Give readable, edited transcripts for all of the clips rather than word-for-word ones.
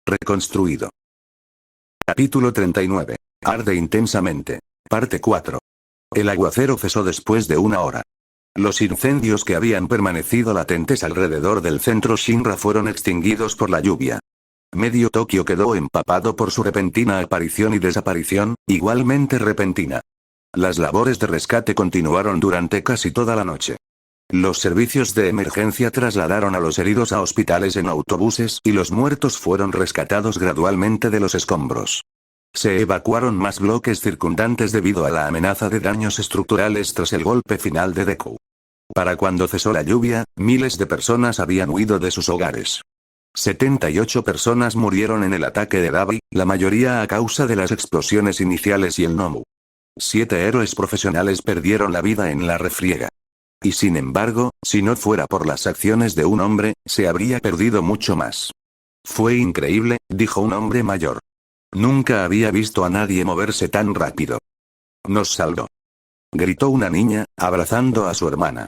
Reconstruido. Capítulo 39. Arde intensamente. Parte 4. El aguacero cesó después de una hora. Los incendios que habían permanecido latentes alrededor del centro Shinra fueron extinguidos por la lluvia. Medio Tokio quedó empapado por su repentina aparición y desaparición, igualmente repentina. Las labores de rescate continuaron durante casi toda la noche. Los servicios de emergencia trasladaron a los heridos a hospitales en autobuses y los muertos fueron rescatados gradualmente de los escombros. Se evacuaron más bloques circundantes debido a la amenaza de daños estructurales tras el golpe final de Deku. Para cuando cesó la lluvia, miles de personas habían huido de sus hogares. 78 personas murieron en el ataque de Dabi, la mayoría a causa de las explosiones iniciales y el Nomu. 7 héroes profesionales perdieron la vida en la refriega. Y sin embargo, si no fuera por las acciones de un hombre, se habría perdido mucho más. Fue increíble, dijo un hombre mayor. Nunca había visto a nadie moverse tan rápido. Nos salvó. Gritó una niña, abrazando a su hermana.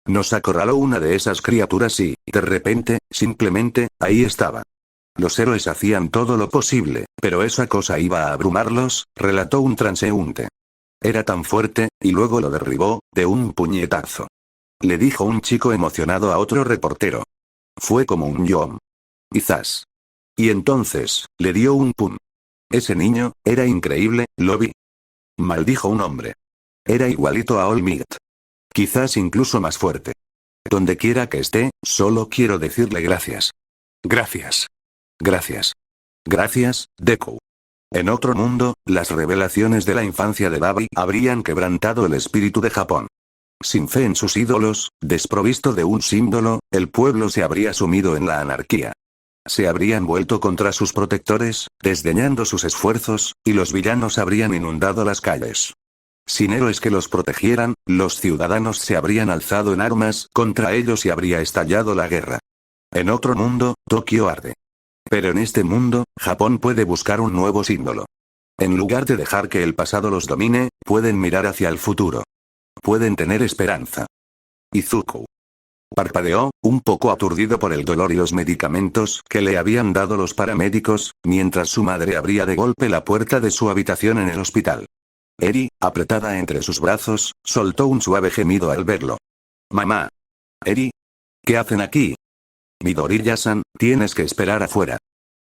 Nos acorraló una de esas criaturas y, de repente, simplemente, ahí estaba. Los héroes hacían todo lo posible, pero esa cosa iba a abrumarlos, relató un transeúnte. Era tan fuerte, y luego lo derribó, de un puñetazo. Le dijo un chico emocionado a otro reportero. Fue como un yom. Quizás. Y entonces, le dio un pum. Ese niño, era increíble, lo vi. Maldijo un hombre. Era igualito a All Might. Quizás incluso más fuerte. Donde quiera que esté, solo quiero decirle gracias. Gracias. Gracias. Gracias, Deku. En otro mundo, las revelaciones de la infancia de Dabi habrían quebrantado el espíritu de Japón. Sin fe en sus ídolos, desprovisto de un símbolo, el pueblo se habría sumido en la anarquía. Se habrían vuelto contra sus protectores, desdeñando sus esfuerzos, y los villanos habrían inundado las calles. Sin héroes que los protegieran, los ciudadanos se habrían alzado en armas contra ellos y habría estallado la guerra. En otro mundo, Tokio arde. Pero en este mundo, Japón puede buscar un nuevo símbolo. En lugar de dejar que el pasado los domine, pueden mirar hacia el futuro. Pueden tener esperanza. Izuku parpadeó, un poco aturdido por el dolor y los medicamentos que le habían dado los paramédicos, mientras su madre abría de golpe la puerta de su habitación en el hospital. Eri, apretada entre sus brazos, soltó un suave gemido al verlo. Mamá. Eri. ¿Qué hacen aquí? Midoriya-san, tienes que esperar afuera.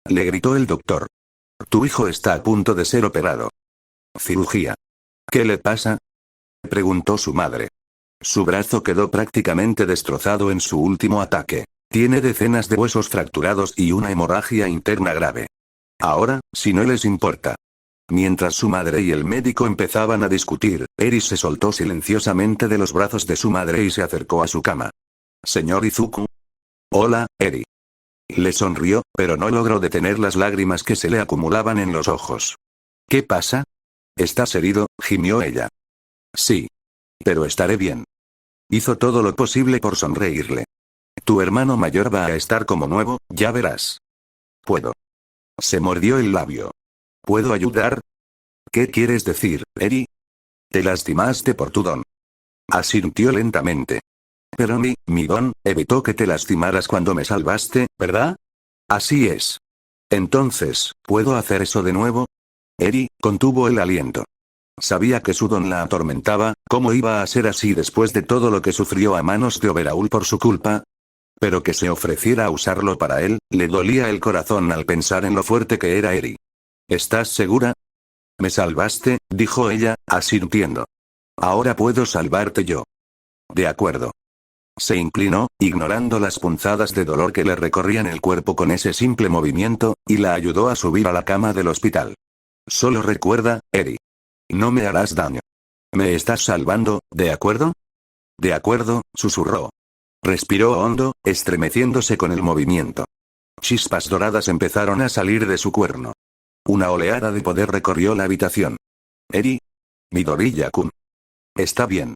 Le gritó el doctor. Tu hijo está a punto de ser operado. Cirugía. ¿Qué le pasa? Preguntó su madre. Su brazo quedó prácticamente destrozado en su último ataque. Tiene decenas de huesos fracturados y una hemorragia interna grave. Ahora, si no les importa. Mientras su madre y el médico empezaban a discutir, Eri se soltó silenciosamente de los brazos de su madre y se acercó a su cama. Señor Izuku. Hola, Eri. Le sonrió, pero no logró detener las lágrimas que se le acumulaban en los ojos. ¿Qué pasa? ¿Estás herido?, gimió ella. Sí. Pero estaré bien. Hizo todo lo posible por sonreírle. Tu hermano mayor va a estar como nuevo, ya verás. Puedo. Se mordió el labio. ¿Puedo ayudar? ¿Qué quieres decir, Eri? Te lastimaste por tu don. Asintió lentamente. Pero mi don, evitó que te lastimaras cuando me salvaste, ¿verdad? Así es. Entonces, ¿puedo hacer eso de nuevo? Eri contuvo el aliento. Sabía que su don la atormentaba, ¿cómo iba a ser así después de todo lo que sufrió a manos de Overhaul por su culpa? Pero que se ofreciera a usarlo para él, le dolía el corazón al pensar en lo fuerte que era Eri. ¿Estás segura? Me salvaste, dijo ella, asintiendo. Ahora puedo salvarte yo. De acuerdo. Se inclinó, ignorando las punzadas de dolor que le recorrían el cuerpo con ese simple movimiento, y la ayudó a subir a la cama del hospital. Solo recuerda, Eri. No me harás daño. Me estás salvando, ¿de acuerdo? De acuerdo, susurró. Respiró hondo, estremeciéndose con el movimiento. Chispas doradas empezaron a salir de su cuerno. Una oleada de poder recorrió la habitación. Eri. Midoriya-kun. Está bien.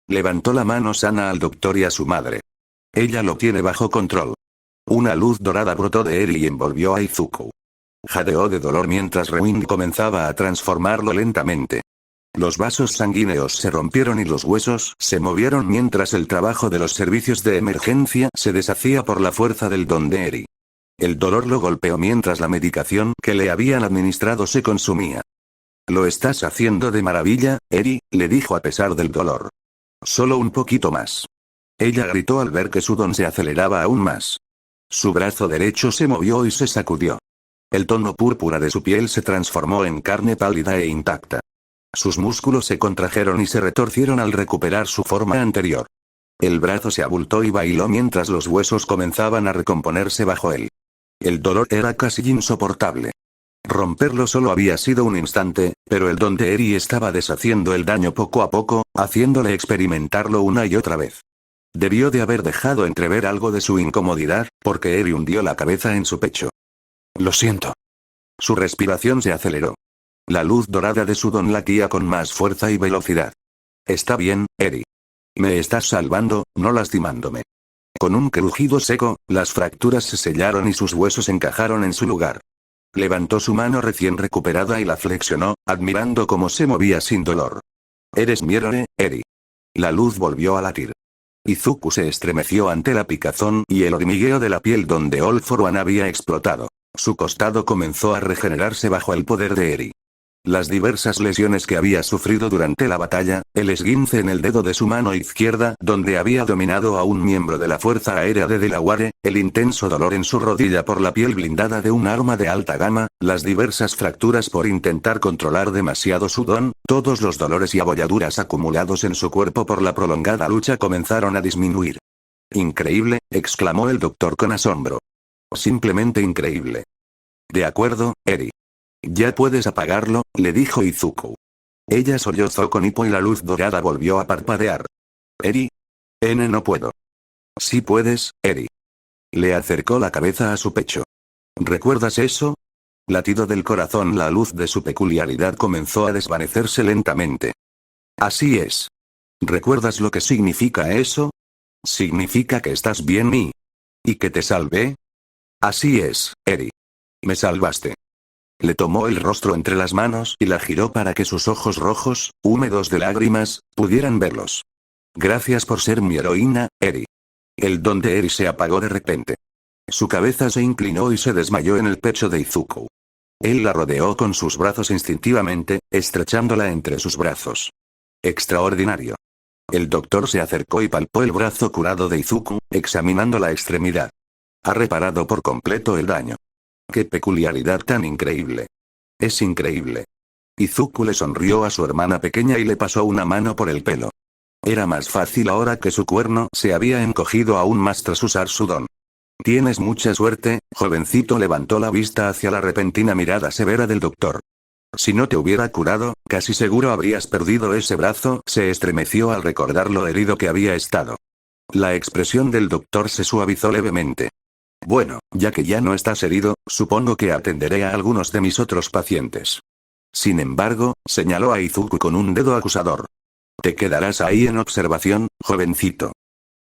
Levantó la mano sana al doctor y a su madre. Ella lo tiene bajo control. Una luz dorada brotó de Eri y envolvió a Izuku. Jadeó de dolor mientras Rewind comenzaba a transformarlo lentamente. Los vasos sanguíneos se rompieron y los huesos se movieron mientras el trabajo de los servicios de emergencia se deshacía por la fuerza del don de Eri. El dolor lo golpeó mientras la medicación que le habían administrado se consumía. Lo estás haciendo de maravilla, Eri, le dijo a pesar del dolor. Solo un poquito más. Ella gritó al ver que su don se aceleraba aún más. Su brazo derecho se movió y se sacudió. El tono púrpura de su piel se transformó en carne pálida e intacta. Sus músculos se contrajeron y se retorcieron al recuperar su forma anterior. El brazo se abultó y bailó mientras los huesos comenzaban a recomponerse bajo él. El dolor era casi insoportable. Romperlo solo había sido un instante, pero el don de Eri estaba deshaciendo el daño poco a poco, haciéndole experimentarlo una y otra vez. Debió de haber dejado entrever algo de su incomodidad, porque Eri hundió la cabeza en su pecho. Lo siento. Su respiración se aceleró. La luz dorada de su don latía con más fuerza y velocidad. Está bien, Eri. Me estás salvando, no lastimándome. Con un crujido seco, las fracturas se sellaron y sus huesos encajaron en su lugar. Levantó su mano recién recuperada y la flexionó, admirando cómo se movía sin dolor. Eres mi héroe, Eri. La luz volvió a latir. Izuku se estremeció ante la picazón y el hormigueo de la piel donde All for One había explotado. Su costado comenzó a regenerarse bajo el poder de Eri. Las diversas lesiones que había sufrido durante la batalla, el esguince en el dedo de su mano izquierda donde había dominado a un miembro de la Fuerza Aérea de Delaware, el intenso dolor en su rodilla por la piel blindada de un arma de alta gama, las diversas fracturas por intentar controlar demasiado su don, todos los dolores y abolladuras acumulados en su cuerpo por la prolongada lucha comenzaron a disminuir. Increíble, exclamó el doctor con asombro. Simplemente increíble. De acuerdo, Eri. Ya puedes apagarlo, le dijo Izuku. Ella sollozó con hipo y la luz dorada volvió a parpadear. Eri. No puedo. Sí puedes, Eri. Le acercó la cabeza a su pecho. ¿Recuerdas eso? Latido del corazón, la luz de su peculiaridad comenzó a desvanecerse lentamente. Así es. ¿Recuerdas lo que significa eso? Significa que estás bien y que te salvé. Así es, Eri. Me salvaste. Le tomó el rostro entre las manos y la giró para que sus ojos rojos, húmedos de lágrimas, pudieran verlos. Gracias por ser mi heroína, Eri. El don de Eri se apagó de repente. Su cabeza se inclinó y se desmayó en el pecho de Izuku. Él la rodeó con sus brazos instintivamente, estrechándola entre sus brazos. Extraordinario. El doctor se acercó y palpó el brazo curado de Izuku, examinando la extremidad. Ha reparado por completo el daño. ¡Qué peculiaridad tan increíble! Es increíble. Izuku le sonrió a su hermana pequeña y le pasó una mano por el pelo. Era más fácil ahora que su cuerno se había encogido aún más tras usar su don. Tienes mucha suerte, jovencito. Levantó la vista hacia la repentina mirada severa del doctor. Si no te hubiera curado, casi seguro habrías perdido ese brazo. Se estremeció al recordar lo herido que había estado. La expresión del doctor se suavizó levemente. Bueno, ya que ya no estás herido, supongo que atenderé a algunos de mis otros pacientes. Sin embargo, señaló a Izuku con un dedo acusador. Te quedarás ahí en observación, jovencito.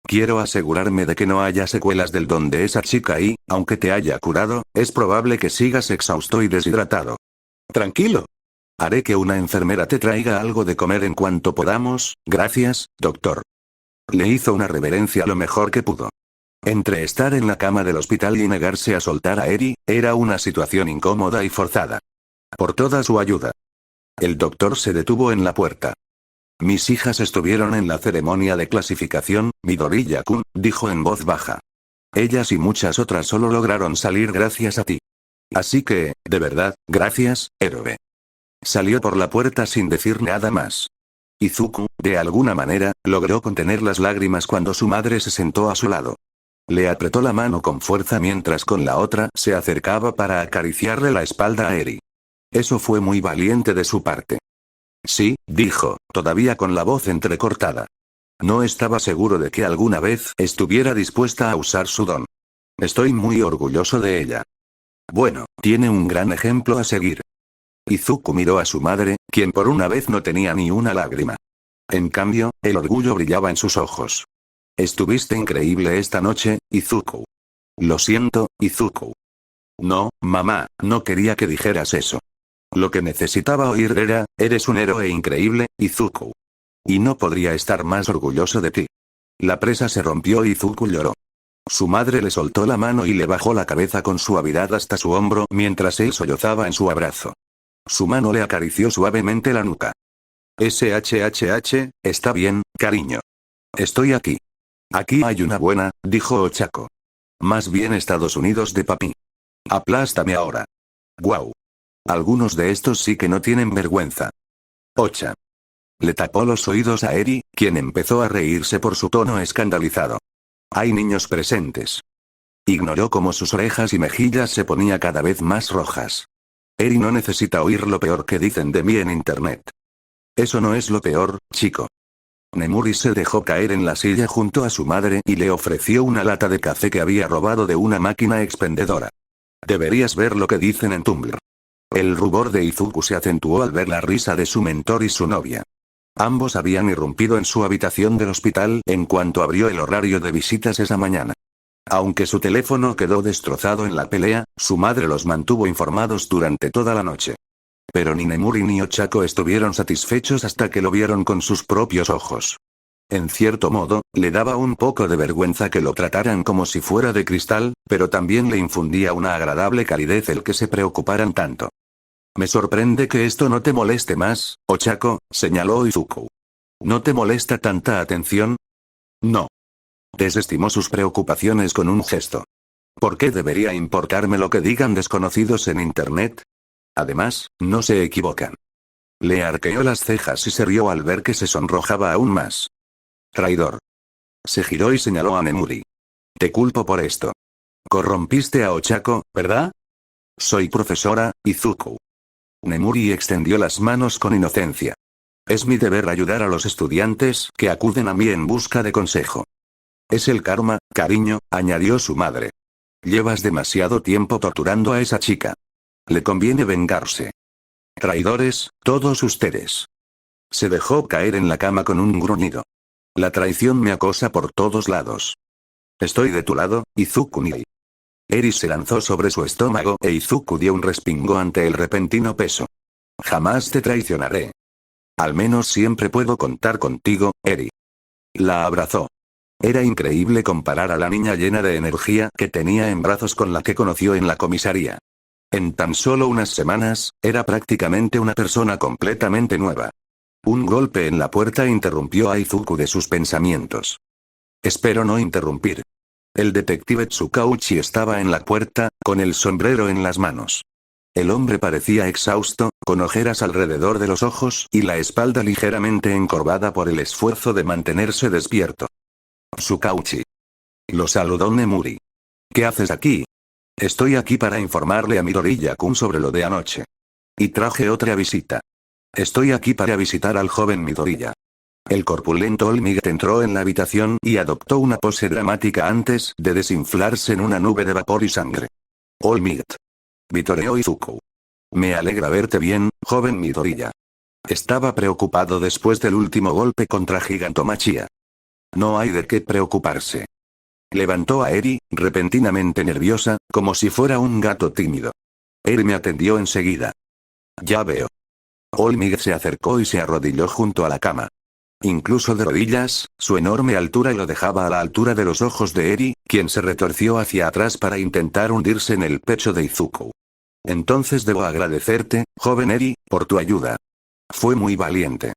Quiero asegurarme de que no haya secuelas del don de esa chica y, aunque te haya curado, es probable que sigas exhausto y deshidratado. Tranquilo. Haré que una enfermera te traiga algo de comer en cuanto podamos, gracias, doctor. Le hizo una reverencia lo mejor que pudo. Entre estar en la cama del hospital y negarse a soltar a Eri, era una situación incómoda y forzada. Por toda su ayuda. El doctor se detuvo en la puerta. Mis hijas estuvieron en la ceremonia de clasificación, Midoriya-kun, dijo en voz baja. Ellas y muchas otras solo lograron salir gracias a ti. Así que, de verdad, gracias, héroe. Salió por la puerta sin decir nada más. Izuku, de alguna manera, logró contener las lágrimas cuando su madre se sentó a su lado. Le apretó la mano con fuerza mientras con la otra se acercaba para acariciarle la espalda a Eri. Eso fue muy valiente de su parte. Sí, dijo, todavía con la voz entrecortada. No estaba seguro de que alguna vez estuviera dispuesta a usar su don. Estoy muy orgulloso de ella. Bueno, tiene un gran ejemplo a seguir. Izuku miró a su madre, quien por una vez no tenía ni una lágrima. En cambio, el orgullo brillaba en sus ojos. Estuviste increíble esta noche, Izuku. Lo siento, Izuku. No, mamá, no quería que dijeras eso. Lo que necesitaba oír era, eres un héroe increíble, Izuku. Y no podría estar más orgulloso de ti. La presa se rompió y Izuku lloró. Su madre le soltó la mano y le bajó la cabeza con suavidad hasta su hombro mientras él sollozaba en su abrazo. Su mano le acarició suavemente la nuca. Está bien, cariño. Estoy aquí. Aquí hay una buena, dijo Ochako. Más bien Estados Unidos de papi. Aplástame ahora. Guau. Algunos de estos sí que no tienen vergüenza. Ocha. Le tapó los oídos a Eri, quien empezó a reírse por su tono escandalizado. Hay niños presentes. Ignoró cómo sus orejas y mejillas se ponían cada vez más rojas. Eri no necesita oír lo peor que dicen de mí en internet. Eso no es lo peor, chico. Nemuri se dejó caer en la silla junto a su madre y le ofreció una lata de café que había robado de una máquina expendedora. Deberías ver lo que dicen en Tumblr. El rubor de Izuku se acentuó al ver la risa de su mentor y su novia. Ambos habían irrumpido en su habitación del hospital en cuanto abrió el horario de visitas esa mañana. Aunque su teléfono quedó destrozado en la pelea, su madre los mantuvo informados durante toda la noche. Pero ni Nemuri ni Ochako estuvieron satisfechos hasta que lo vieron con sus propios ojos. En cierto modo, le daba un poco de vergüenza que lo trataran como si fuera de cristal, pero también le infundía una agradable calidez el que se preocuparan tanto. Me sorprende que esto no te moleste más, Ochako, señaló Izuku. ¿No te molesta tanta atención? No. Desestimó sus preocupaciones con un gesto. ¿Por qué debería importarme lo que digan desconocidos en internet? Además, no se equivocan. Le arqueó las cejas y se rió al ver que se sonrojaba aún más. Traidor. Se giró y señaló a Nemuri. Te culpo por esto. Corrompiste a Ochako, ¿verdad? Soy profesora, Izuku. Nemuri extendió las manos con inocencia. Es mi deber ayudar a los estudiantes que acuden a mí en busca de consejo. Es el karma, cariño, añadió su madre. Llevas demasiado tiempo torturando a esa chica. Le conviene vengarse. Traidores, todos ustedes. Se dejó caer en la cama con un gruñido. La traición me acosa por todos lados. Estoy de tu lado, Izuku-ni. Eri se lanzó sobre su estómago e Izuku dio un respingo ante el repentino peso. Jamás te traicionaré. Al menos siempre puedo contar contigo, Eri. La abrazó. Era increíble comparar a la niña llena de energía que tenía en brazos con la que conoció en la comisaría. En tan solo unas semanas, era prácticamente una persona completamente nueva. Un golpe en la puerta interrumpió a Izuku de sus pensamientos. Espero no interrumpir. El detective Tsukauchi estaba en la puerta, con el sombrero en las manos. El hombre parecía exhausto, con ojeras alrededor de los ojos y la espalda ligeramente encorvada por el esfuerzo de mantenerse despierto. Tsukauchi. Lo saludó Nemuri. ¿Qué haces aquí? Estoy aquí para informarle a Midoriya-kun sobre lo de anoche. Y traje otra visita. Estoy aquí para visitar al joven Midoriya. El corpulento All Might entró en la habitación y adoptó una pose dramática antes de desinflarse en una nube de vapor y sangre. All Might. Vitoreó Izuku. Me alegra verte bien, joven Midoriya. Estaba preocupado después del último golpe contra Gigantomachia. No hay de qué preocuparse. Levantó a Eri, repentinamente nerviosa, como si fuera un gato tímido. Eri me atendió enseguida. Ya veo. All Might se acercó y se arrodilló junto a la cama. Incluso de rodillas, su enorme altura lo dejaba a la altura de los ojos de Eri, quien se retorció hacia atrás para intentar hundirse en el pecho de Izuku. Entonces debo agradecerte, joven Eri, por tu ayuda. Fue muy valiente.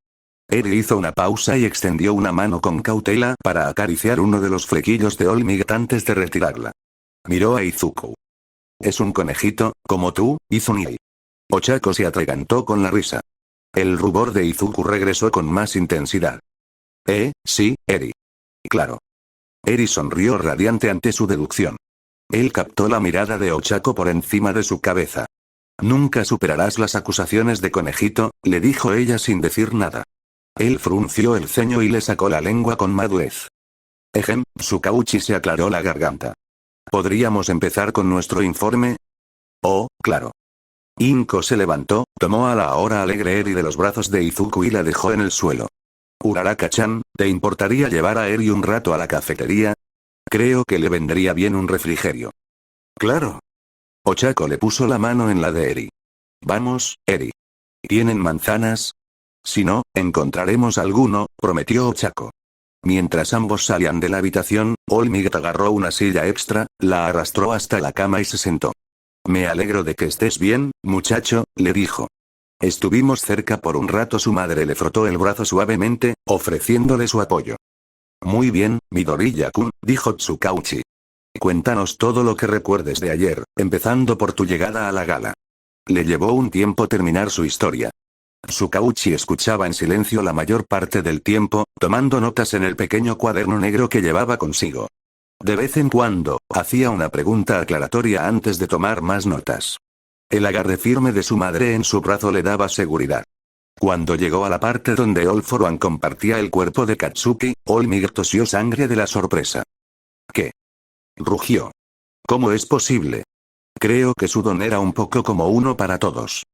Eri hizo una pausa y extendió una mano con cautela para acariciar uno de los flequillos de All Might antes de retirarla. Miró a Izuku. Es un conejito, como tú, Izumi. Ochako se atragantó con la risa. El rubor de Izuku regresó con más intensidad. Sí, Eri. Claro. Eri sonrió radiante ante su deducción. Él captó la mirada de Ochako por encima de su cabeza. Nunca superarás las acusaciones de conejito, le dijo ella sin decir nada. Él frunció el ceño y le sacó la lengua con madurez. Tsukauchi se aclaró la garganta. ¿Podríamos empezar con nuestro informe? Oh, claro. Inko se levantó, tomó a la ahora alegre Eri de los brazos de Izuku y la dejó en el suelo. Uraraka-chan, ¿te importaría llevar a Eri un rato a la cafetería? Creo que le vendría bien un refrigerio. Claro. Ochako le puso la mano en la de Eri. Vamos, Eri. ¿Tienen manzanas? Si no, encontraremos alguno, prometió Ochako. Mientras ambos salían de la habitación, Olmigt agarró una silla extra, la arrastró hasta la cama y se sentó. Me alegro de que estés bien, muchacho, le dijo. Estuvimos cerca por un rato. Su madre le frotó el brazo suavemente, ofreciéndole su apoyo. Muy bien, Midoriya-kun, dijo Tsukauchi. Cuéntanos todo lo que recuerdes de ayer, empezando por tu llegada a la gala. Le llevó un tiempo terminar su historia. Tsukauchi escuchaba en silencio la mayor parte del tiempo, tomando notas en el pequeño cuaderno negro que llevaba consigo. De vez en cuando, hacía una pregunta aclaratoria antes de tomar más notas. El agarre firme de su madre en su brazo le daba seguridad. Cuando llegó a la parte donde All For One compartía el cuerpo de Katsuki, Olmigt tosió sangre de la sorpresa. ¿Qué? Rugió. ¿Cómo es posible? Creo que su don era un poco como uno para todos.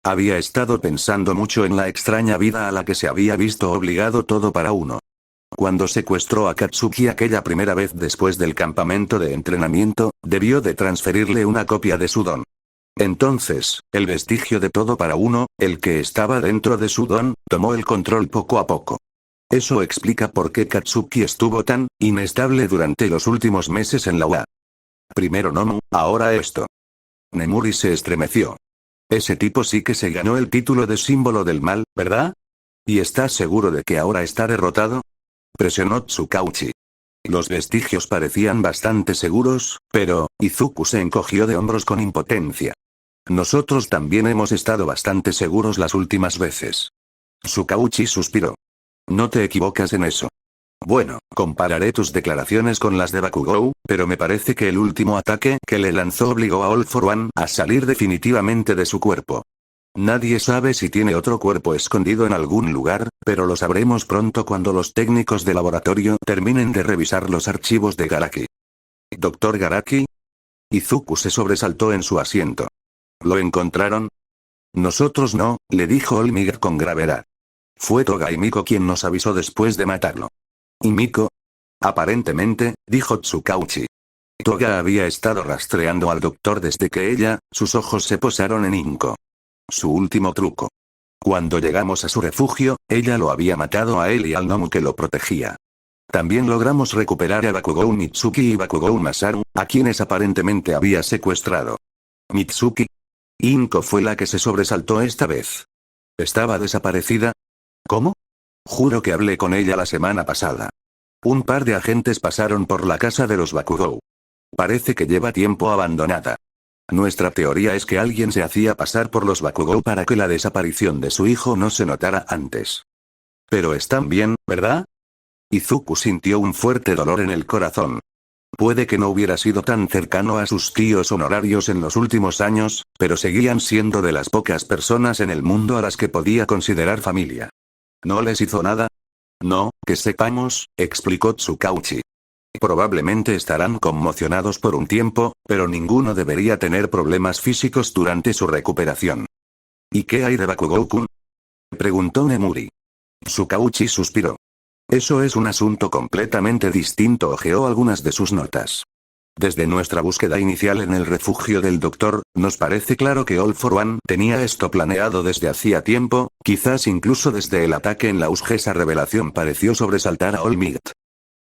Había estado pensando mucho en la extraña vida a la que se había visto obligado todo para uno. Cuando secuestró a Katsuki aquella primera vez después del campamento de entrenamiento, debió de transferirle una copia de su don. Entonces, el vestigio de todo para uno, el que estaba dentro de su don, tomó el control poco a poco. Eso explica por qué Katsuki estuvo tan inestable durante los últimos meses en la UA. Primero Nomu, ahora esto. Nemuri se estremeció. Ese tipo sí que se ganó el título de símbolo del mal, ¿verdad? ¿Y estás seguro de que ahora está derrotado? Presionó Tsukauchi. Los vestigios parecían bastante seguros, pero Izuku se encogió de hombros con impotencia. Nosotros también hemos estado bastante seguros las últimas veces. Tsukauchi suspiró. No te equivocas en eso. Bueno, compararé tus declaraciones con las de Bakugou, pero me parece que el último ataque que le lanzó obligó a All For One a salir definitivamente de su cuerpo. Nadie sabe si tiene otro cuerpo escondido en algún lugar, pero lo sabremos pronto cuando los técnicos de laboratorio terminen de revisar los archivos de Garaki. ¿Doctor Garaki? Izuku se sobresaltó en su asiento. ¿Lo encontraron? Nosotros no, le dijo Olmigt con gravedad. Fue Toga y Miko quien nos avisó después de matarlo. ¿Y Miko? Aparentemente, dijo Tsukauchi. Toga había estado rastreando al doctor desde que sus ojos se posaron en Inko. Su último truco. Cuando llegamos a su refugio, ella lo había matado a él y al Nomu que lo protegía. También logramos recuperar a Bakugou Mitsuki y Bakugou Masaru, a quienes aparentemente había secuestrado. ¿Mitsuki? Inko fue la que se sobresaltó esta vez. ¿Estaba desaparecida? ¿Cómo? Juro que hablé con ella la semana pasada. Un par de agentes pasaron por la casa de los Bakugou. Parece que lleva tiempo abandonada. Nuestra teoría es que alguien se hacía pasar por los Bakugou para que la desaparición de su hijo no se notara antes. Pero están bien, ¿verdad? Izuku sintió un fuerte dolor en el corazón. Puede que no hubiera sido tan cercano a sus tíos honorarios en los últimos años, pero seguían siendo de las pocas personas en el mundo a las que podía considerar familia. ¿No les hizo nada? No, que sepamos, explicó Tsukauchi. Probablemente estarán conmocionados por un tiempo, pero ninguno debería tener problemas físicos durante su recuperación. ¿Y qué hay de Bakugou-kun? Preguntó Nemuri. Tsukauchi suspiró. Eso es un asunto completamente distinto. Hojeó algunas de sus notas. Desde nuestra búsqueda inicial en el refugio del doctor, nos parece claro que All For One tenía esto planeado desde hacía tiempo, quizás incluso desde el ataque en la USG. Esa revelación pareció sobresaltar a Olmigt.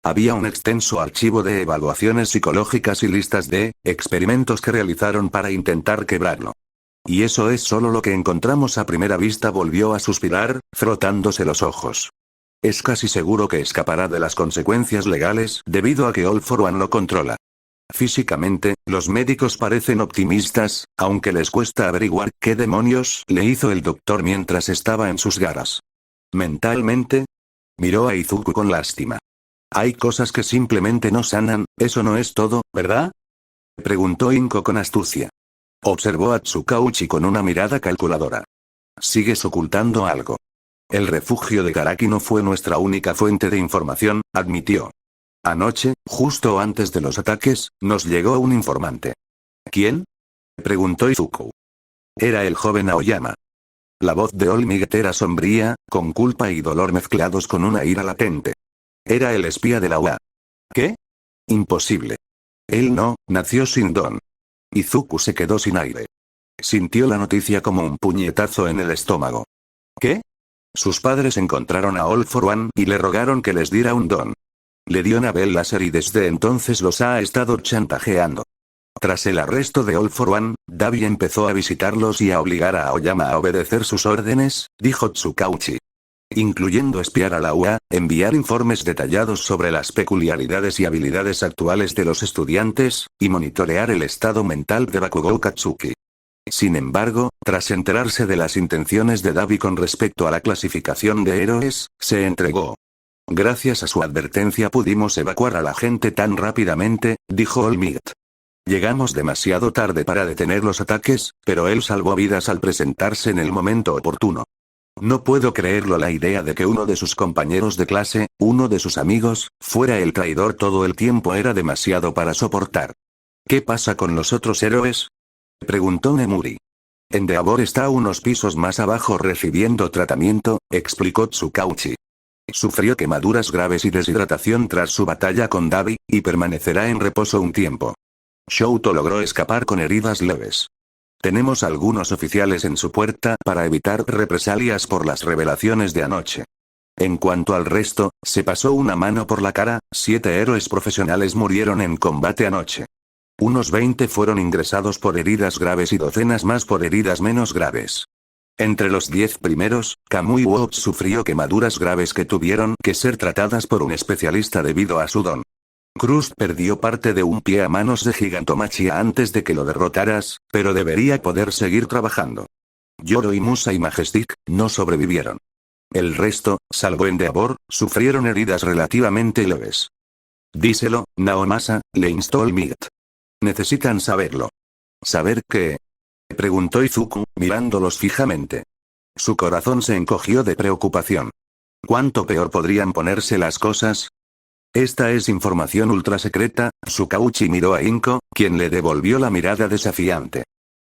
Había un extenso archivo de evaluaciones psicológicas y listas de experimentos que realizaron para intentar quebrarlo. Y eso es solo lo que encontramos a primera vista. Volvió a suspirar, frotándose los ojos. Es casi seguro que escapará de las consecuencias legales debido a que All For One lo controla. Físicamente, los médicos parecen optimistas, aunque les cuesta averiguar qué demonios le hizo el doctor mientras estaba en sus garras. Mentalmente, miró a Izuku con lástima. Hay cosas que simplemente no sanan, eso no es todo, ¿verdad? Preguntó Inko con astucia. Observó a Tsukauchi con una mirada calculadora. Sigues ocultando algo. El refugio de Garaki no fue nuestra única fuente de información, admitió. Anoche, justo antes de los ataques, nos llegó un informante. ¿Quién? Preguntó Izuku. Era el joven Aoyama. La voz de Olmigt era sombría, con culpa y dolor mezclados con una ira latente. Era el espía de la UA. ¿Qué? Imposible. Él no, nació sin don. Izuku se quedó sin aire. Sintió la noticia como un puñetazo en el estómago. ¿Qué? Sus padres encontraron a All for One y le rogaron que les diera un don. Le dio Nabel láser y desde entonces los ha estado chantajeando. Tras el arresto de All for One, Dabi empezó a visitarlos y a obligar a Aoyama a obedecer sus órdenes, dijo Tsukauchi. Incluyendo espiar a la UA, enviar informes detallados sobre las peculiaridades y habilidades actuales de los estudiantes, y monitorear el estado mental de Bakugou Katsuki. Sin embargo, tras enterarse de las intenciones de Dabi con respecto a la clasificación de héroes, se entregó. Gracias a su advertencia pudimos evacuar a la gente tan rápidamente, dijo All Might. Llegamos demasiado tarde para detener los ataques, pero él salvó vidas al presentarse en el momento oportuno. No puedo creerlo, la idea de que uno de sus compañeros de clase, uno de sus amigos, fuera el traidor todo el tiempo era demasiado para soportar. ¿Qué pasa con los otros héroes?, preguntó Nemuri. Endeavor está unos pisos más abajo recibiendo tratamiento, explicó Tsukauchi. Sufrió quemaduras graves y deshidratación tras su batalla con Dabi, y permanecerá en reposo un tiempo. Shouto logró escapar con heridas leves. Tenemos algunos oficiales en su puerta para evitar represalias por las revelaciones de anoche. En cuanto al resto, se pasó una mano por la cara, 7 héroes profesionales murieron en combate anoche. Unos 20 fueron ingresados por heridas graves y docenas más por heridas menos graves. Entre los 10 primeros, Kamui Watch sufrió quemaduras graves que tuvieron que ser tratadas por un especialista debido a su don. Cruz perdió parte de un pie a manos de Gigantomachia antes de que lo derrotaras, pero debería poder seguir trabajando. Yoro y Musa y Majestic no sobrevivieron. El resto, salvo Endeavor, sufrieron heridas relativamente leves. Díselo, Naomasa, le instó All Might. Necesitan saberlo. ¿Saber qué?, preguntó Izuku, mirándolos fijamente. Su corazón se encogió de preocupación. ¿Cuánto peor podrían ponerse las cosas? Esta es información ultra secreta. Tsukauchi miró a Inko, quien le devolvió la mirada desafiante.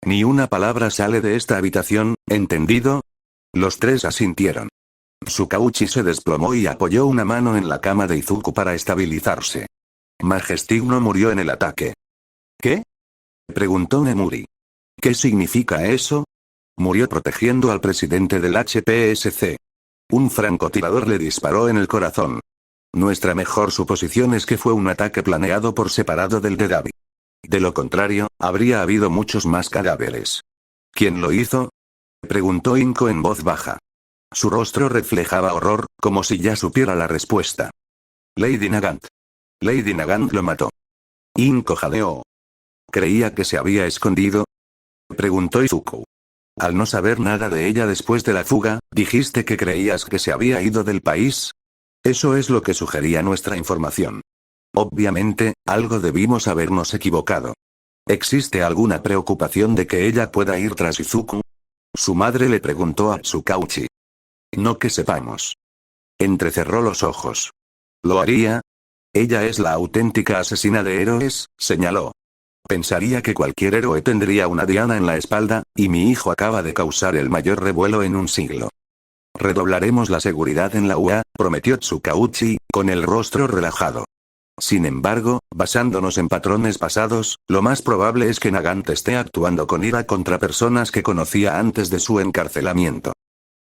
Ni una palabra sale de esta habitación, ¿entendido? Los tres asintieron. Tsukauchi se desplomó y apoyó una mano en la cama de Izuku para estabilizarse. Majestic no murió en el ataque. ¿Qué?, preguntó Nemuri. ¿Qué significa eso? Murió protegiendo al presidente del HPSC. Un francotirador le disparó en el corazón. Nuestra mejor suposición es que fue un ataque planeado por separado del de Dabi. De lo contrario, habría habido muchos más cadáveres. ¿Quién lo hizo?, preguntó Inko en voz baja. Su rostro reflejaba horror, como si ya supiera la respuesta. Lady Nagant. Lady Nagant lo mató. Inko jadeó. ¿Creía que se había escondido?, preguntó Izuku. Al no saber nada de ella después de la fuga, dijiste que creías que se había ido del país. Eso es lo que sugería nuestra información. Obviamente, algo debimos habernos equivocado. ¿Existe alguna preocupación de que ella pueda ir tras Izuku?, su madre le preguntó a Tsukauchi. No que sepamos. Entrecerró los ojos. ¿Lo haría? Ella es la auténtica asesina de héroes, señaló. Pensaría que cualquier héroe tendría una diana en la espalda, y mi hijo acaba de causar el mayor revuelo en un siglo. Redoblaremos la seguridad en la UA, prometió Tsukauchi, con el rostro relajado. Sin embargo, basándonos en patrones pasados, lo más probable es que Nagant esté actuando con ira contra personas que conocía antes de su encarcelamiento.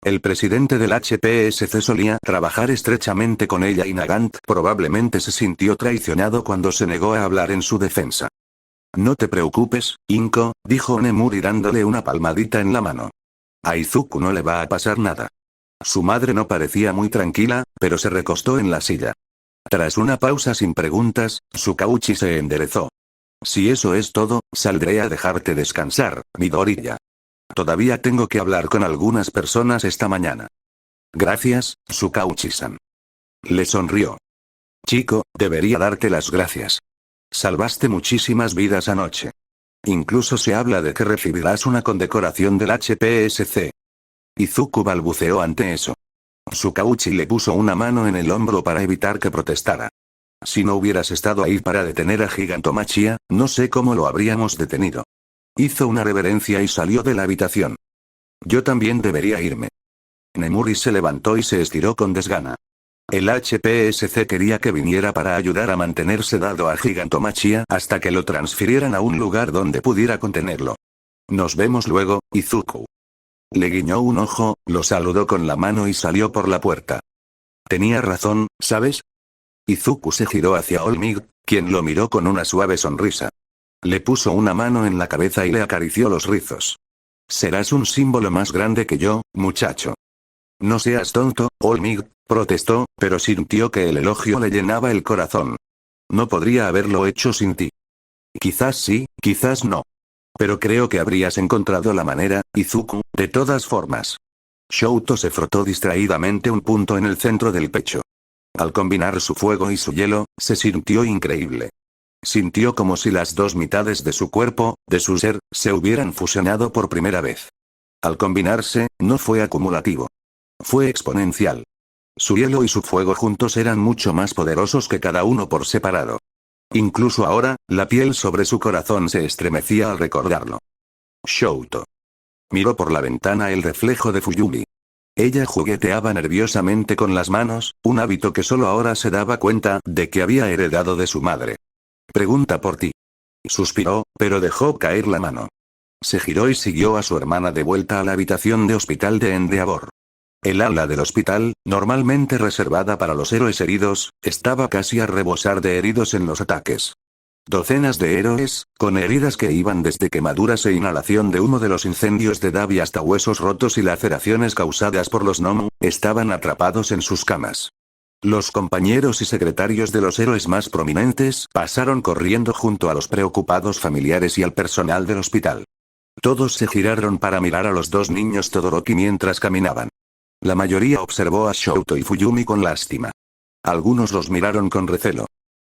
El presidente del HPSC solía trabajar estrechamente con ella y Nagant probablemente se sintió traicionado cuando se negó a hablar en su defensa. No te preocupes, Inko, dijo Nemuri dándole una palmadita en la mano. A Izuku no le va a pasar nada. Su madre no parecía muy tranquila, pero se recostó en la silla. Tras una pausa sin preguntas, Tsukauchi se enderezó. Si eso es todo, saldré a dejarte descansar, Midoriya. Todavía tengo que hablar con algunas personas esta mañana. Gracias, Tsukauchi-san. Le sonrió. Chico, debería darte las gracias. Salvaste muchísimas vidas anoche. Incluso se habla de que recibirás una condecoración del HPSC. Izuku balbuceó ante eso. Tsukauchi le puso una mano en el hombro para evitar que protestara. Si no hubieras estado ahí para detener a Gigantomachia, no sé cómo lo habríamos detenido. Hizo una reverencia y salió de la habitación. Yo también debería irme. Nemuri se levantó y se estiró con desgana. El HPSC quería que viniera para ayudar a mantener sedado a Gigantomachia hasta que lo transfirieran a un lugar donde pudiera contenerlo. Nos vemos luego, Izuku. Le guiñó un ojo, lo saludó con la mano y salió por la puerta. Tenía razón, ¿sabes? Izuku se giró hacia Olmig, quien lo miró con una suave sonrisa. Le puso una mano en la cabeza y le acarició los rizos. Serás un símbolo más grande que yo, muchacho. No seas tonto, Olmig, protestó, pero sintió que el elogio le llenaba el corazón. No podría haberlo hecho sin ti. Quizás sí, quizás no. Pero creo que habrías encontrado la manera, Izuku, de todas formas. Shouto se frotó distraídamente un punto en el centro del pecho. Al combinar su fuego y su hielo, se sintió increíble. Sintió como si las dos mitades de su cuerpo, de su ser, se hubieran fusionado por primera vez. Al combinarse, no fue acumulativo. Fue exponencial. Su hielo y su fuego juntos eran mucho más poderosos que cada uno por separado. Incluso ahora, la piel sobre su corazón se estremecía al recordarlo. Shouto miró por la ventana el reflejo de Fuyumi. Ella jugueteaba nerviosamente con las manos, un hábito que solo ahora se daba cuenta de que había heredado de su madre. Pregunta por ti. Suspiró, pero dejó caer la mano. Se giró y siguió a su hermana de vuelta a la habitación de hospital de Endeavor. El ala del hospital, normalmente reservada para los héroes heridos, estaba casi a rebosar de heridos en los ataques. Docenas de héroes, con heridas que iban desde quemaduras e inhalación de humo de los incendios de Davi hasta huesos rotos y laceraciones causadas por los Nomu, estaban atrapados en sus camas. Los compañeros y secretarios de los héroes más prominentes pasaron corriendo junto a los preocupados familiares y al personal del hospital. Todos se giraron para mirar a los dos niños Todoroki mientras caminaban. La mayoría observó a Shouto y Fuyumi con lástima. Algunos los miraron con recelo.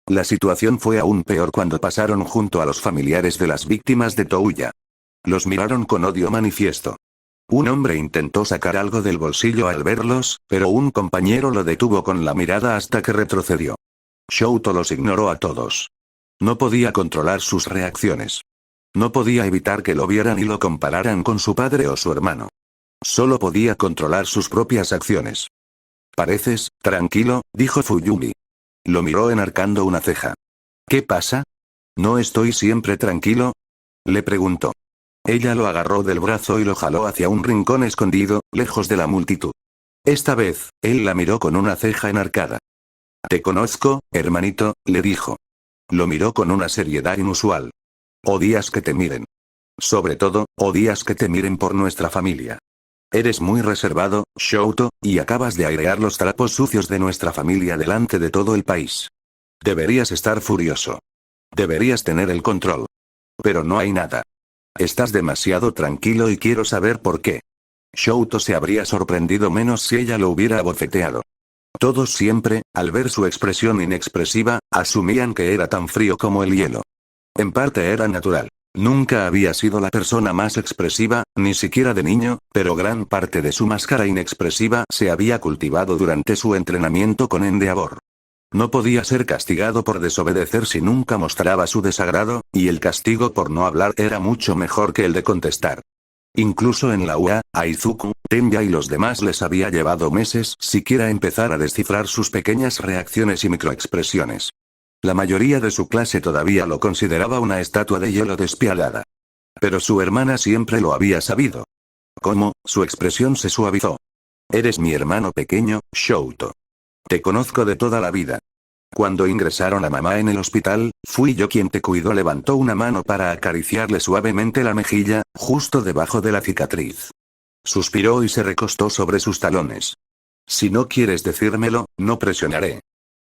La situación fue aún peor cuando pasaron junto a los familiares de las víctimas de Touya. Los miraron con odio manifiesto. Un hombre intentó sacar algo del bolsillo al verlos, pero un compañero lo detuvo con la mirada hasta que retrocedió. Shouto los ignoró a todos. No podía controlar sus reacciones. No podía evitar que lo vieran y lo compararan con su padre o su hermano. Solo podía controlar sus propias acciones. Pareces tranquilo, dijo Fuyumi. Lo miró enarcando una ceja. ¿Qué pasa? ¿No estoy siempre tranquilo? Le preguntó. Ella lo agarró del brazo y lo jaló hacia un rincón escondido, lejos de la multitud. Esta vez, él la miró con una ceja enarcada. Te conozco, hermanito, le dijo. Lo miró con una seriedad inusual. Odias que te miren. Sobre todo, odias que te miren por nuestra familia. Eres muy reservado, Shouto, y acabas de airear los trapos sucios de nuestra familia delante de todo el país. Deberías estar furioso. Deberías tener el control. Pero no hay nada. Estás demasiado tranquilo y quiero saber por qué. Shouto se habría sorprendido menos si ella lo hubiera abofeteado. Todos siempre, al ver su expresión inexpresiva, asumían que era tan frío como el hielo. En parte era natural. Nunca había sido la persona más expresiva, ni siquiera de niño, pero gran parte de su máscara inexpresiva se había cultivado durante su entrenamiento con Endeavor. No podía ser castigado por desobedecer si nunca mostraba su desagrado, y el castigo por no hablar era mucho mejor que el de contestar. Incluso en la UA, a Izuku, Tenbya y los demás les había llevado meses siquiera empezar a descifrar sus pequeñas reacciones y microexpresiones. La mayoría de su clase todavía lo consideraba una estatua de hielo despiadada. Pero su hermana siempre lo había sabido. ¿Cómo? Su expresión se suavizó. Eres mi hermano pequeño, Shouto. Te conozco de toda la vida. Cuando ingresaron a mamá en el hospital, fui yo quien te cuidó. Levantó una mano para acariciarle suavemente la mejilla, justo debajo de la cicatriz. Suspiró y se recostó sobre sus talones. Si no quieres decírmelo, no presionaré.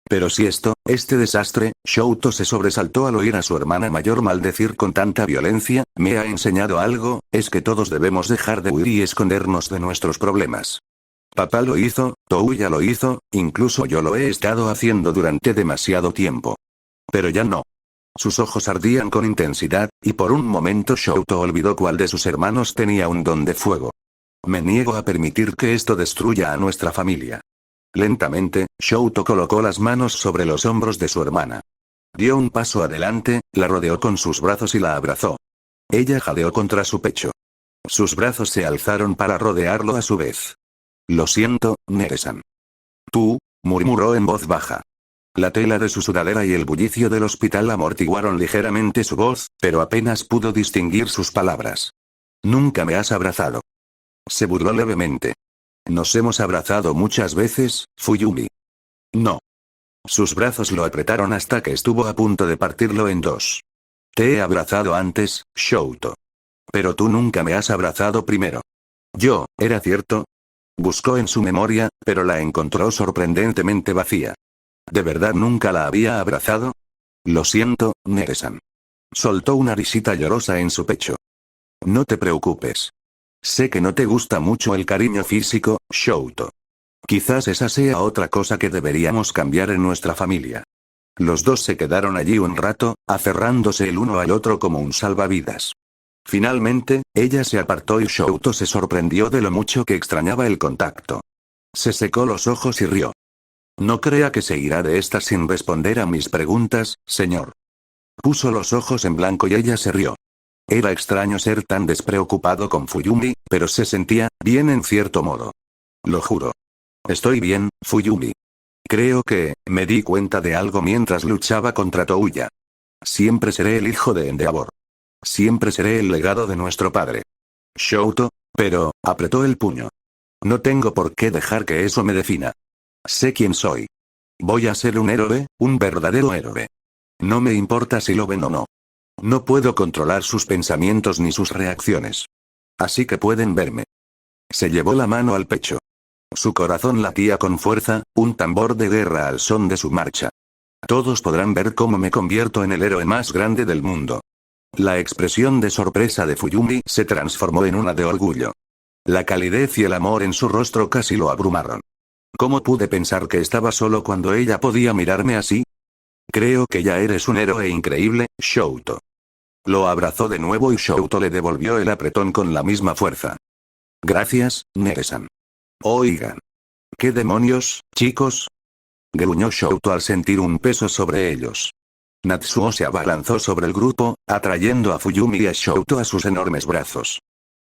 Pero si este desastre, Shouto se sobresaltó al oír a su hermana mayor maldecir con tanta violencia, me ha enseñado algo, es que todos debemos dejar de huir y escondernos de nuestros problemas. Papá lo hizo, Touya lo hizo, incluso yo lo he estado haciendo durante demasiado tiempo. Pero ya no. Sus ojos ardían con intensidad, y por un momento Shouto olvidó cuál de sus hermanos tenía un don de fuego. Me niego a permitir que esto destruya a nuestra familia. Lentamente, Shouto colocó las manos sobre los hombros de su hermana. Dio un paso adelante, la rodeó con sus brazos y la abrazó. Ella jadeó contra su pecho. Sus brazos se alzaron para rodearlo a su vez. Lo siento, Nere-san. Tú, murmuró en voz baja. La tela de su sudadera y el bullicio del hospital amortiguaron ligeramente su voz, pero apenas pudo distinguir sus palabras. Nunca me has abrazado. Se burló levemente. Nos hemos abrazado muchas veces, Fuyumi. No. Sus brazos lo apretaron hasta que estuvo a punto de partirlo en dos. Te he abrazado antes, Shouto. Pero tú nunca me has abrazado primero. Yo, ¿era cierto? Buscó en su memoria, pero la encontró sorprendentemente vacía. ¿De verdad nunca la había abrazado? Lo siento, Nere-san. Soltó una risita llorosa en su pecho. No te preocupes. Sé que no te gusta mucho el cariño físico, Shouto. Quizás esa sea otra cosa que deberíamos cambiar en nuestra familia. Los dos se quedaron allí un rato, aferrándose el uno al otro como un salvavidas. Finalmente, ella se apartó y Shouto se sorprendió de lo mucho que extrañaba el contacto. Se secó los ojos y rió. No crea que se irá de esta sin responder a mis preguntas, señor. Puso los ojos en blanco y ella se rió. Era extraño ser tan despreocupado con Fuyumi, pero se sentía bien en cierto modo. Lo juro. Estoy bien, Fuyumi. Creo que, me di cuenta de algo mientras luchaba contra Touya. Siempre seré el hijo de Endeavor. Siempre seré el legado de nuestro padre. Shouto, pero, apretó el puño. No tengo por qué dejar que eso me defina. Sé quién soy. Voy a ser un héroe, un verdadero héroe. No me importa si lo ven o no. No puedo controlar sus pensamientos ni sus reacciones. Así que pueden verme. Se llevó la mano al pecho. Su corazón latía con fuerza, un tambor de guerra al son de su marcha. Todos podrán ver cómo me convierto en el héroe más grande del mundo. La expresión de sorpresa de Fuyumi se transformó en una de orgullo. La calidez y el amor en su rostro casi lo abrumaron. ¿Cómo pude pensar que estaba solo cuando ella podía mirarme así? Creo que ya eres un héroe increíble, Shouto. Lo abrazó de nuevo y Shouto le devolvió el apretón con la misma fuerza. Gracias, Nere-san. Oigan. ¿Qué demonios, chicos? Gruñó Shouto al sentir un peso sobre ellos. Natsuo se abalanzó sobre el grupo, atrayendo a Fuyumi y a Shouto a sus enormes brazos.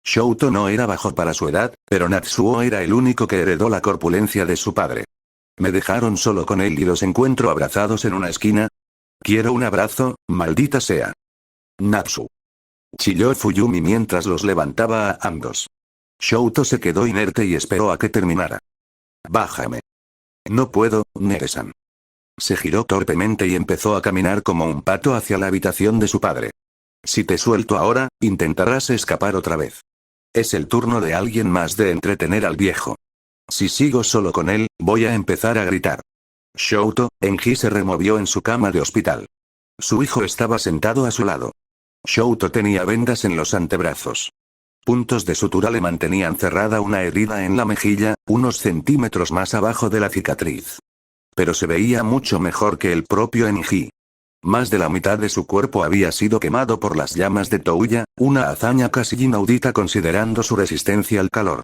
Shouto no era bajo para su edad, pero Natsuo era el único que heredó la corpulencia de su padre. Me dejaron solo con él y los encuentro abrazados en una esquina. Quiero un abrazo, maldita sea. Natsu. Chilló Fuyumi mientras los levantaba a ambos. Shouto se quedó inerte y esperó a que terminara. Bájame. No puedo, Nere-san. Se giró torpemente y empezó a caminar como un pato hacia la habitación de su padre. Si te suelto ahora, intentarás escapar otra vez. Es el turno de alguien más de entretener al viejo. Si sigo solo con él, voy a empezar a gritar. Shouto, Enji se removió en su cama de hospital. Su hijo estaba sentado a su lado. Shouto tenía vendas en los antebrazos. Puntos de sutura le mantenían cerrada una herida en la mejilla, unos centímetros más abajo de la cicatriz. Pero se veía mucho mejor que el propio Enji. Más de la mitad de su cuerpo había sido quemado por las llamas de Touya, una hazaña casi inaudita considerando su resistencia al calor.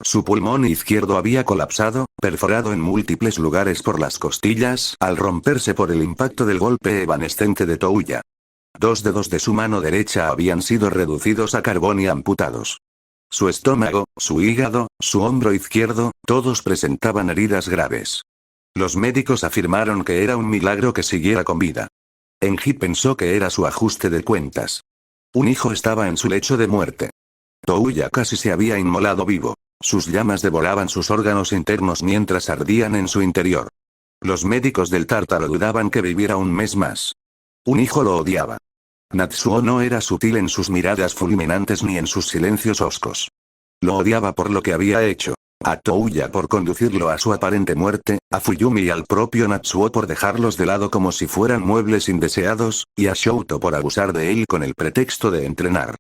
Su pulmón izquierdo había colapsado, perforado en múltiples lugares por las costillas, al romperse por el impacto del golpe evanescente de Touya. 2 dedos de su mano derecha habían sido reducidos a carbón y amputados. Su estómago, su hígado, su hombro izquierdo, todos presentaban heridas graves. Los médicos afirmaron que era un milagro que siguiera con vida. Enji pensó que era su ajuste de cuentas. Un hijo estaba en su lecho de muerte. Touya casi se había inmolado vivo. Sus llamas devoraban sus órganos internos mientras ardían en su interior. Los médicos del Tártaro dudaban que viviera un mes más. Un hijo lo odiaba. Natsuo no era sutil en sus miradas fulminantes ni en sus silencios hoscos. Lo odiaba por lo que había hecho. A Touya por conducirlo a su aparente muerte, a Fuyumi y al propio Natsuo por dejarlos de lado como si fueran muebles indeseados, y a Shouto por abusar de él con el pretexto de entrenar.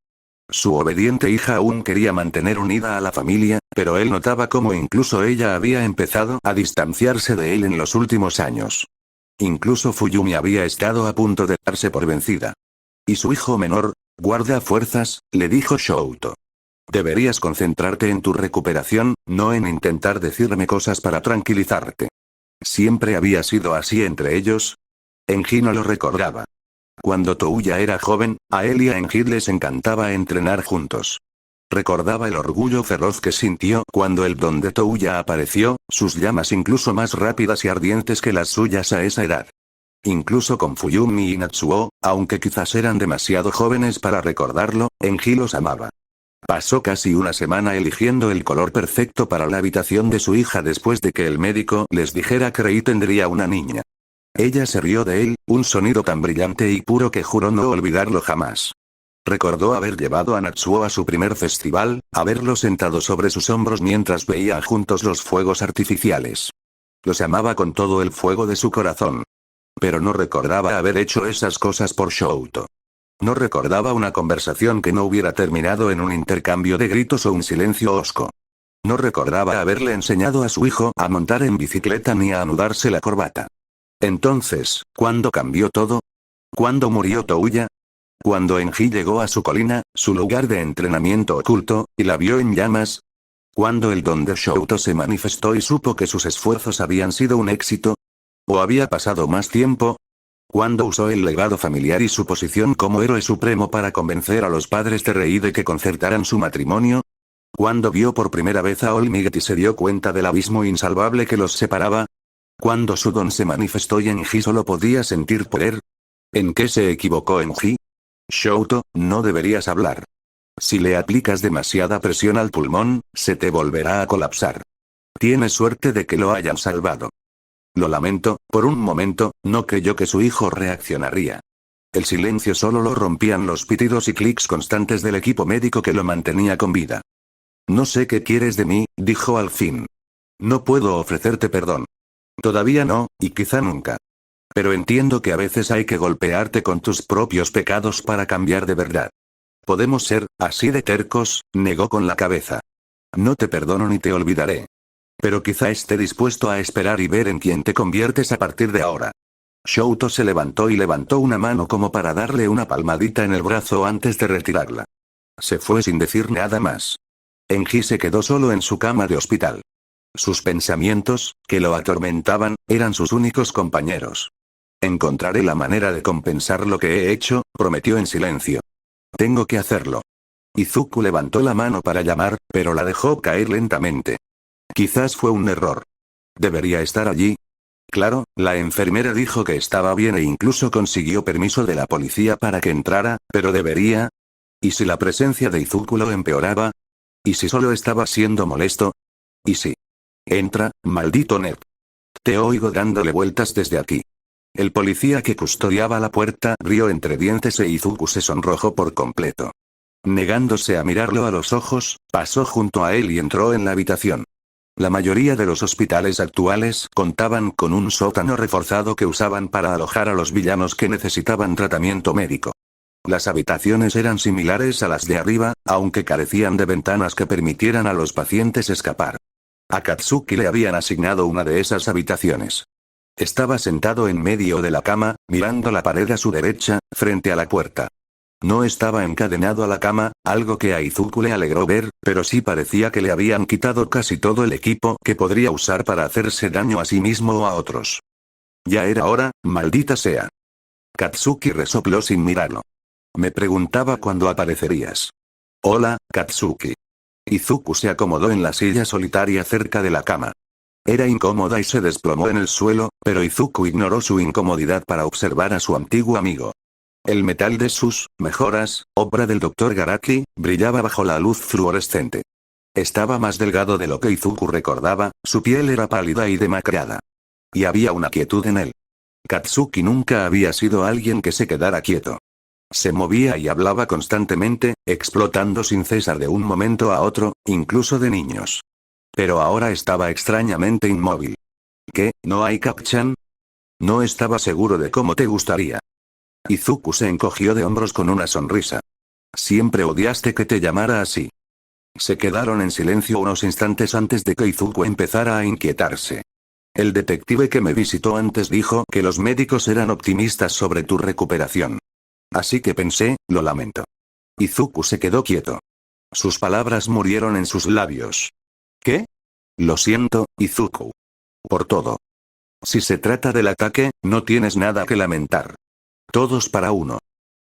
Su obediente hija aún quería mantener unida a la familia, pero él notaba cómo incluso ella había empezado a distanciarse de él en los últimos años. Incluso Fuyumi había estado a punto de darse por vencida. Y su hijo menor, guarda fuerzas, le dijo Shouto. Deberías concentrarte en tu recuperación, no en intentar decirme cosas para tranquilizarte. ¿Siempre había sido así entre ellos? Enji no lo recordaba. Cuando Touya era joven, a él y a Enji les encantaba entrenar juntos. Recordaba el orgullo feroz que sintió cuando el don de Touya apareció, sus llamas incluso más rápidas y ardientes que las suyas a esa edad. Incluso con Fuyumi y Natsuo, aunque quizás eran demasiado jóvenes para recordarlo, Enji los amaba. Pasó casi una semana eligiendo el color perfecto para la habitación de su hija después de que el médico les dijera que Rei tendría una niña. Ella se rió de él, un sonido tan brillante y puro que juró no olvidarlo jamás. Recordó haber llevado a Natsuo a su primer festival, haberlo sentado sobre sus hombros mientras veían juntos los fuegos artificiales. Los amaba con todo el fuego de su corazón. Pero no recordaba haber hecho esas cosas por Shouto. No recordaba una conversación que no hubiera terminado en un intercambio de gritos o un silencio hosco. No recordaba haberle enseñado a su hijo a montar en bicicleta ni a anudarse la corbata. Entonces, ¿cuándo cambió todo? ¿Cuándo murió Touya? Cuando Enji llegó a su colina, su lugar de entrenamiento oculto, y la vio en llamas. Cuando el don de Shouto se manifestó y supo que sus esfuerzos habían sido un éxito. ¿O había pasado más tiempo? Cuando usó el legado familiar y su posición como héroe supremo para convencer a los padres de Rei de que concertaran su matrimonio. Cuando vio por primera vez a All Might y se dio cuenta del abismo insalvable que los separaba. Cuando su don se manifestó y Enji solo podía sentir poder. ¿En qué se equivocó Enji? Shouto, no deberías hablar. Si le aplicas demasiada presión al pulmón, se te volverá a colapsar. Tienes suerte de que lo hayan salvado. Lo lamento, por un momento, no creyó que su hijo reaccionaría. El silencio solo lo rompían los pitidos y clics constantes del equipo médico que lo mantenía con vida. No sé qué quieres de mí, dijo al fin. No puedo ofrecerte perdón. Todavía no, y quizá nunca. Pero entiendo que a veces hay que golpearte con tus propios pecados para cambiar de verdad. Podemos ser, así de tercos, negó con la cabeza. No te perdono ni te olvidaré. Pero quizá esté dispuesto a esperar y ver en quién te conviertes a partir de ahora. Shouto se levantó y levantó una mano como para darle una palmadita en el brazo antes de retirarla. Se fue sin decir nada más. Enji se quedó solo en su cama de hospital. Sus pensamientos, que lo atormentaban, eran sus únicos compañeros. Encontraré la manera de compensar lo que he hecho, prometió en silencio. Tengo que hacerlo. Izuku levantó la mano para llamar, pero la dejó caer lentamente. Quizás fue un error. ¿Debería estar allí? Claro, la enfermera dijo que estaba bien e incluso consiguió permiso de la policía para que entrara, pero debería. ¿Y si la presencia de Izuku lo empeoraba? ¿Y si solo estaba siendo molesto? ¿Y si? Entra, maldito nerd. Te oigo dándole vueltas desde aquí. El policía que custodiaba la puerta rió entre dientes e Izuku se sonrojó por completo. Negándose a mirarlo a los ojos, pasó junto a él y entró en la habitación. La mayoría de los hospitales actuales contaban con un sótano reforzado que usaban para alojar a los villanos que necesitaban tratamiento médico. Las habitaciones eran similares a las de arriba, aunque carecían de ventanas que permitieran a los pacientes escapar. A Katsuki le habían asignado una de esas habitaciones. Estaba sentado en medio de la cama, mirando la pared a su derecha, frente a la puerta. No estaba encadenado a la cama, algo que a Izuku le alegró ver, pero sí parecía que le habían quitado casi todo el equipo que podría usar para hacerse daño a sí mismo o a otros. Ya era hora, maldita sea. Katsuki resopló sin mirarlo. Me preguntaba cuándo aparecerías. Hola, Katsuki. Izuku se acomodó en la silla solitaria cerca de la cama. Era incómoda y se desplomó en el suelo, pero Izuku ignoró su incomodidad para observar a su antiguo amigo. El metal de sus mejoras, obra del Dr. Garaki, brillaba bajo la luz fluorescente. Estaba más delgado de lo que Izuku recordaba, su piel era pálida y demacrada. Y había una quietud en él. Katsuki nunca había sido alguien que se quedara quieto. Se movía y hablaba constantemente, explotando sin cesar de un momento a otro, incluso de niños. Pero ahora estaba extrañamente inmóvil. ¿Qué, no hay Kap-chan? No estaba seguro de cómo te gustaría. Izuku se encogió de hombros con una sonrisa. Siempre odiaste que te llamara así. Se quedaron en silencio unos instantes antes de que Izuku empezara a inquietarse. El detective que me visitó antes dijo que los médicos eran optimistas sobre tu recuperación. Así que pensé, lo lamento. Izuku se quedó quieto. Sus palabras murieron en sus labios. ¿Qué? Lo siento, Izuku. Por todo. Si se trata del ataque, no tienes nada que lamentar. Todos para uno.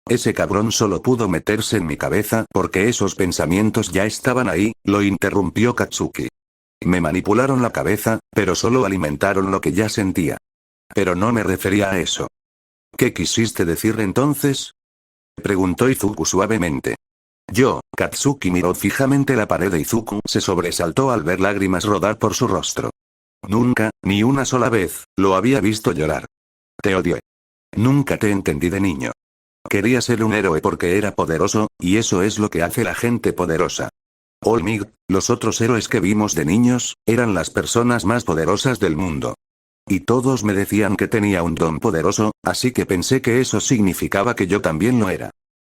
Ese cabrón solo pudo meterse en mi cabeza porque esos pensamientos ya estaban ahí, lo interrumpió Katsuki. Me manipularon la cabeza, pero solo alimentaron lo que ya sentía. Pero no me refería a eso. ¿Qué quisiste decir entonces? Preguntó Izuku suavemente. Katsuki miró fijamente la pared de Izuku se sobresaltó al ver lágrimas rodar por su rostro. Nunca, ni una sola vez, lo había visto llorar. Te odié. Nunca te entendí de niño. Quería ser un héroe porque era poderoso, y eso es lo que hace la gente poderosa. All Might, los otros héroes que vimos de niños, eran las personas más poderosas del mundo. Y todos me decían que tenía un don poderoso, así que pensé que eso significaba que yo también lo era.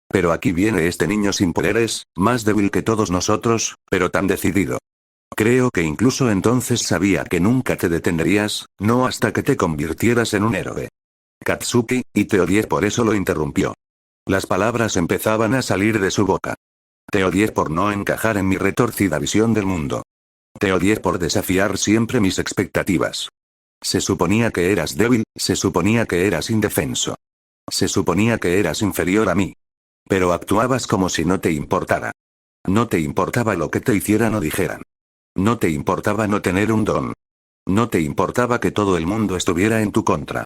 Pero aquí viene este niño sin poderes, más débil que todos nosotros, pero tan decidido. Creo que incluso entonces sabía que nunca te detendrías, no hasta que te convirtieras en un héroe. Katsuki, y te odié por eso lo interrumpió. Las palabras empezaban a salir de su boca. Te odié por no encajar en mi retorcida visión del mundo. Te odié por desafiar siempre mis expectativas. Se suponía que eras débil, se suponía que eras indefenso. Se suponía que eras inferior a mí. Pero actuabas como si no te importara. No te importaba lo que te hicieran o dijeran. No te importaba no tener un don. No te importaba que todo el mundo estuviera en tu contra.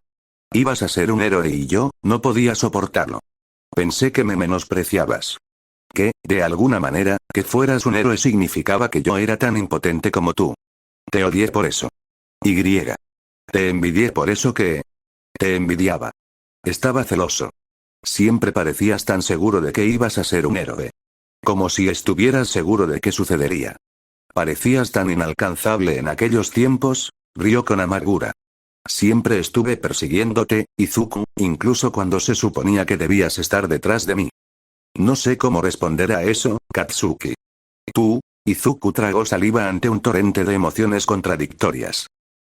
Ibas a ser un héroe y yo, no podía soportarlo. Pensé que me menospreciabas. Que, de alguna manera, que fueras un héroe significaba que yo era tan impotente como tú. Te odié por eso. Y. Te envidié por eso que. Te envidiaba. Estaba celoso. Siempre parecías tan seguro de que ibas a ser un héroe. Como si estuvieras seguro de que sucedería. Parecías tan inalcanzable en aquellos tiempos, rió con amargura. Siempre estuve persiguiéndote, Izuku, incluso cuando se suponía que debías estar detrás de mí. No sé cómo responder a eso, Katsuki. Tú, Izuku tragó saliva ante un torrente de emociones contradictorias.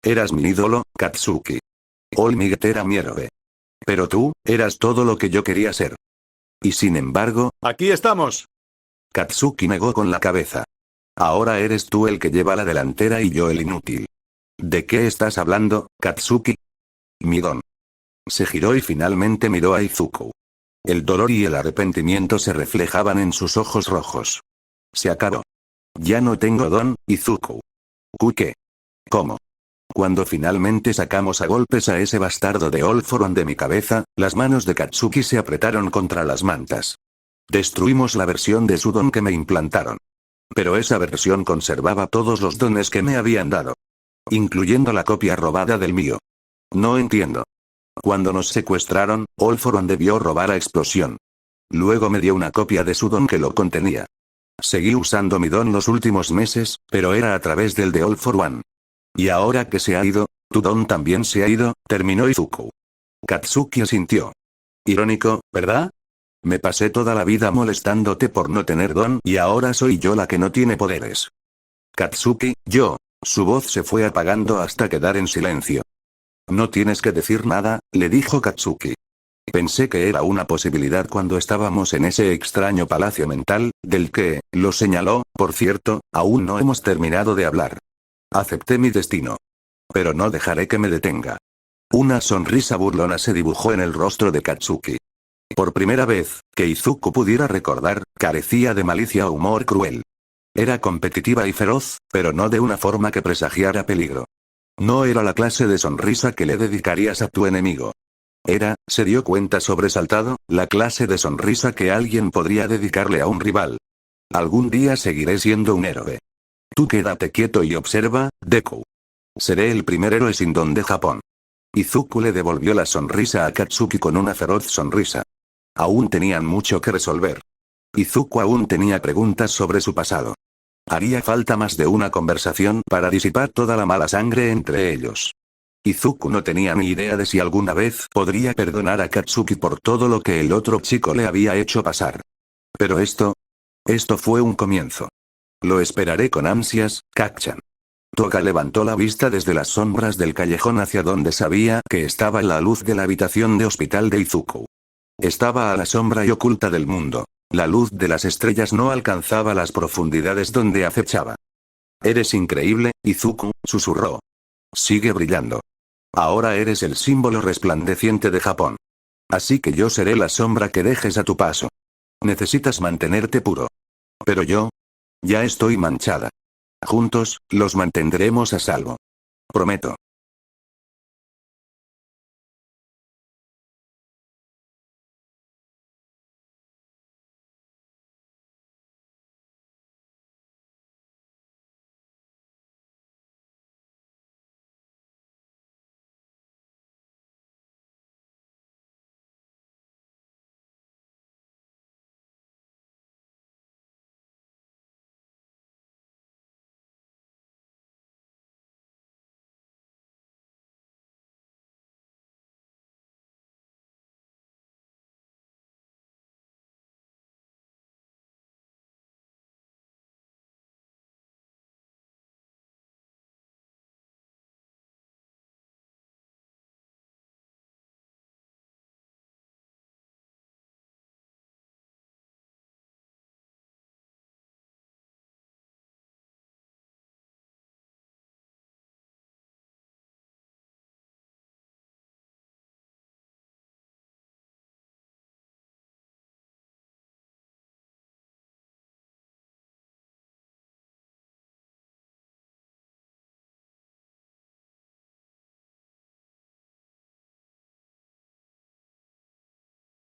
Eras mi ídolo, Katsuki. All Might era mi héroe. Pero tú, eras todo lo que yo quería ser. Y sin embargo, ¡Aquí estamos! Katsuki negó con la cabeza. Ahora eres tú el que lleva la delantera y yo el inútil. ¿De qué estás hablando, Katsuki? Mi don. Se giró y finalmente miró a Izuku. El dolor y el arrepentimiento se reflejaban en sus ojos rojos. Se acabó. Ya no tengo don, Izuku. ¿Qué? ¿Cómo? Cuando finalmente sacamos a golpes a ese bastardo de All For One de mi cabeza, las manos de Katsuki se apretaron contra las mantas. Destruimos la versión de su don que me implantaron. Pero esa versión conservaba todos los dones que me habían dado. Incluyendo la copia robada del mío. No entiendo. Cuando nos secuestraron, All For One debió robar a Explosión. Luego me dio una copia de su don que lo contenía. Seguí usando mi don los últimos meses, pero era a través del de All For One. Y ahora que se ha ido, tu don también se ha ido, terminó Izuku. Katsuki asintió. Irónico, ¿verdad? Me pasé toda la vida molestándote por no tener don y ahora soy yo la que no tiene poderes. Katsuki, yo. Su voz se fue apagando hasta quedar en silencio. No tienes que decir nada, le dijo Katsuki. Pensé que era una posibilidad cuando estábamos en ese extraño palacio mental, del que, lo señaló, por cierto, aún no hemos terminado de hablar. Acepté mi destino. Pero no dejaré que me detenga. Una sonrisa burlona se dibujó en el rostro de Katsuki. Por primera vez, que Izuku pudiera recordar, carecía de malicia o humor cruel. Era competitiva y feroz, pero no de una forma que presagiara peligro. No era la clase de sonrisa que le dedicarías a tu enemigo. Era, se dio cuenta sobresaltado, la clase de sonrisa que alguien podría dedicarle a un rival. Algún día seguiré siendo un héroe. Tú quédate quieto y observa, Deku. Seré el primer héroe sin don de Japón. Izuku le devolvió la sonrisa a Katsuki con una feroz sonrisa. Aún tenían mucho que resolver. Izuku aún tenía preguntas sobre su pasado. Haría falta más de una conversación para disipar toda la mala sangre entre ellos. Izuku no tenía ni idea de si alguna vez podría perdonar a Katsuki por todo lo que el otro chico le había hecho pasar. Pero esto fue un comienzo. Lo esperaré con ansias, Kacchan. Toga levantó la vista desde las sombras del callejón hacia donde sabía que estaba la luz de la habitación de hospital de Izuku. Estaba a la sombra y oculta del mundo. La luz de las estrellas no alcanzaba las profundidades donde acechaba. Eres increíble, Izuku, susurró. Sigue brillando. Ahora eres el símbolo resplandeciente de Japón. Así que yo seré la sombra que dejes a tu paso. Necesitas mantenerte puro. Pero yo, ya estoy manchada. Juntos, los mantendremos a salvo. Prometo.